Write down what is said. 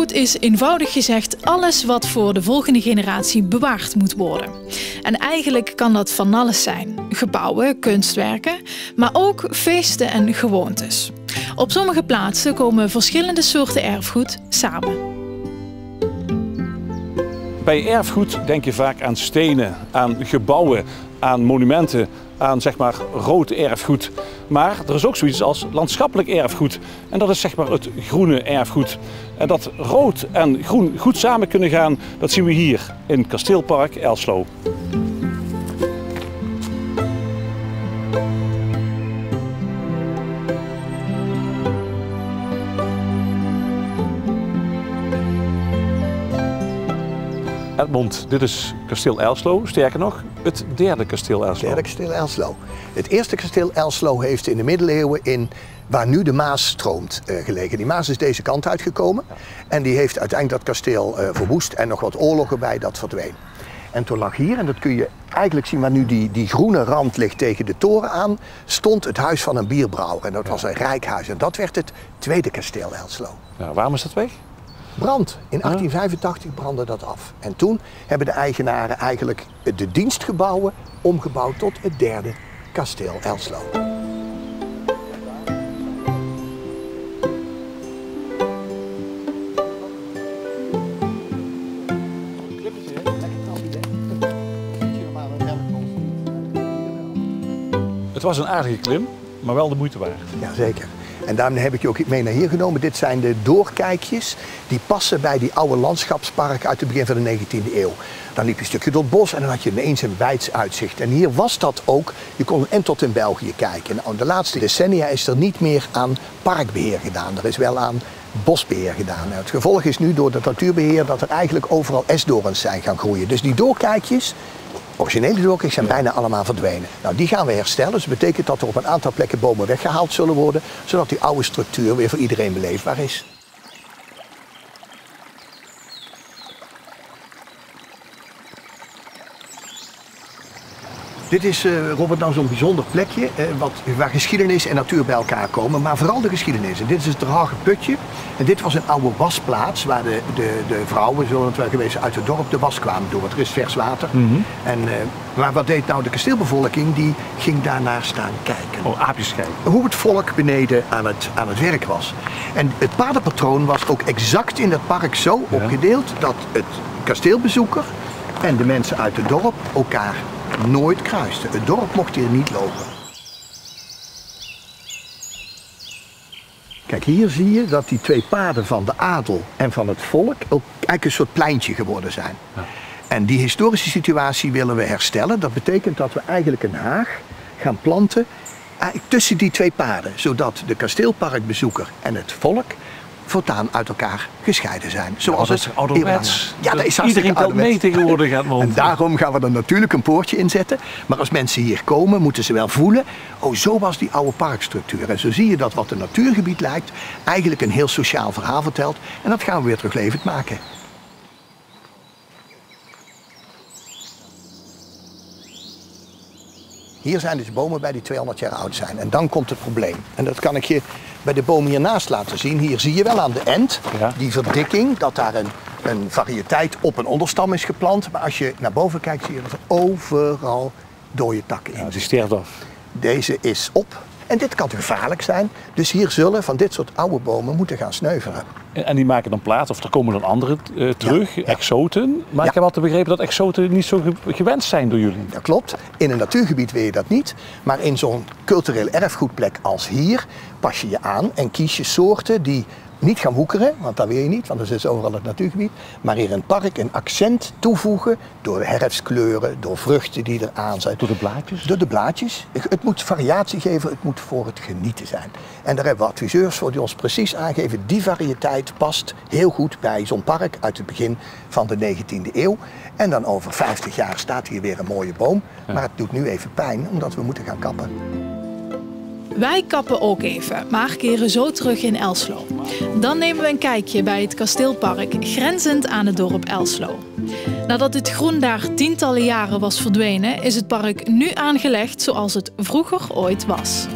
Erfgoed is eenvoudig gezegd alles wat voor de volgende generatie bewaard moet worden. En eigenlijk kan dat van alles zijn. Gebouwen, kunstwerken, maar ook feesten en gewoontes. Op sommige plaatsen komen verschillende soorten erfgoed samen. Bij erfgoed denk je vaak aan stenen, aan gebouwen, aan monumenten, aan zeg maar rood erfgoed. Maar er is ook zoiets als landschappelijk erfgoed. En dat is zeg maar het groene erfgoed. En dat rood en groen goed samen kunnen gaan, dat zien we hier in Kasteelpark Elslo. Edmond, dit is kasteel Elslo, sterker nog, het derde kasteel Elslo. Het derde kasteel Elslo. Het eerste kasteel Elslo heeft in de middeleeuwen waar nu de Maas stroomt gelegen. Die Maas is deze kant uitgekomen en die heeft uiteindelijk dat kasteel verwoest en nog wat oorlogen bij, dat verdween. En toen lag hier, en dat kun je eigenlijk zien waar nu die groene rand ligt tegen de toren aan, stond het huis van een bierbrouwer. En dat was een rijk huis en dat werd het tweede kasteel Elslo. Ja, waarom is dat weg? Brand. In 1885 brandde dat af. En toen hebben de eigenaren eigenlijk de dienstgebouwen omgebouwd tot het derde kasteel Elslo. Het was een aardige klim, maar wel de moeite waard. Jazeker. En daarom heb ik je ook mee naar hier genomen. Dit zijn de doorkijkjes die passen bij die oude landschapsparken uit het begin van de 19e eeuw. Dan liep je een stukje door het bos en dan had je ineens een wijds uitzicht. En hier was dat ook. Je kon en tot in België kijken. Nou, de laatste decennia is er niet meer aan parkbeheer gedaan. Er is wel aan bosbeheer gedaan. Nou, het gevolg is nu door het natuurbeheer dat er eigenlijk overal esdorens zijn gaan groeien. Dus die doorkijkjes, originele doorkijkjes, zijn bijna allemaal verdwenen. Nou, die gaan we herstellen. Dus dat betekent dat er op een aantal plekken bomen weggehaald zullen worden, zodat die oude structuur weer voor iedereen beleefbaar is. Dit is, Robert, nou zo'n bijzonder plekje waar geschiedenis en natuur bij elkaar komen, maar vooral de geschiedenis. En dit is het Drage Putje. En dit was een oude wasplaats waar de vrouwen, zullen het wel geweest, uit het dorp de was kwamen doen, want er is vers water. Maar wat deed nou de kasteelbevolking? Die ging daarnaar staan kijken. Oh, aapjes kijken. Hoe het volk beneden aan het werk was. En het padenpatroon was ook exact in dat park zo opgedeeld dat het kasteelbezoeker en de mensen uit het dorp elkaar nooit kruisten. Het dorp mocht hier niet lopen. Kijk, hier zie je dat die twee paden van de adel en van het volk ook eigenlijk een soort pleintje geworden zijn. Ja. En die historische situatie willen we herstellen. Dat betekent dat we eigenlijk een haag gaan planten tussen die twee paden. Zodat de kasteelparkbezoeker en het volk voortaan uit elkaar gescheiden zijn. Zoals het ouderwets. Ja, dat is iedereen telt mee tegenwoordig gaat en daarom gaan we er natuurlijk een poortje in zetten. Maar als mensen hier komen, moeten ze wel voelen, oh, zo was die oude parkstructuur. En zo zie je dat wat een natuurgebied lijkt, eigenlijk een heel sociaal verhaal vertelt. En dat gaan we weer teruglevend maken. Hier zijn dus bomen bij die 200 jaar oud zijn. En dan komt het probleem. En dat kan ik je bij de bomen hiernaast laten zien. Hier zie je wel aan de end, die verdikking, dat daar een variëteit op een onderstam is geplant. Maar als je naar boven kijkt, zie je dat er overal dode takken in zitten. Die sterft af. Deze is op. En dit kan gevaarlijk zijn. Dus hier zullen van dit soort oude bomen moeten gaan sneuvelen. En die maken dan plaats, of er komen dan anderen terug, exoten. Maar ik heb altijd begrepen dat exoten niet zo gewenst zijn door jullie. Dat klopt. In een natuurgebied wil je dat niet. Maar in zo'n cultureel erfgoedplek als hier pas je je aan en kies je soorten die niet gaan woekeren, want dat wil je niet, want dat is overal het natuurgebied. Maar in een park een accent toevoegen door herfstkleuren, door vruchten die er aan zijn. Door de blaadjes? Door de blaadjes. Het moet variatie geven, het moet voor het genieten zijn. En daar hebben we adviseurs voor die ons precies aangeven, die variëteit past heel goed bij zo'n park uit het begin van de 19e eeuw. En dan over 50 jaar staat hier weer een mooie boom. Maar het doet nu even pijn, omdat we moeten gaan kappen. Wij kappen ook even, maar keren zo terug in Elslo. Dan nemen we een kijkje bij het kasteelpark, grenzend aan het dorp Elslo. Nadat het groen daar tientallen jaren was verdwenen, is het park nu aangelegd zoals het vroeger ooit was.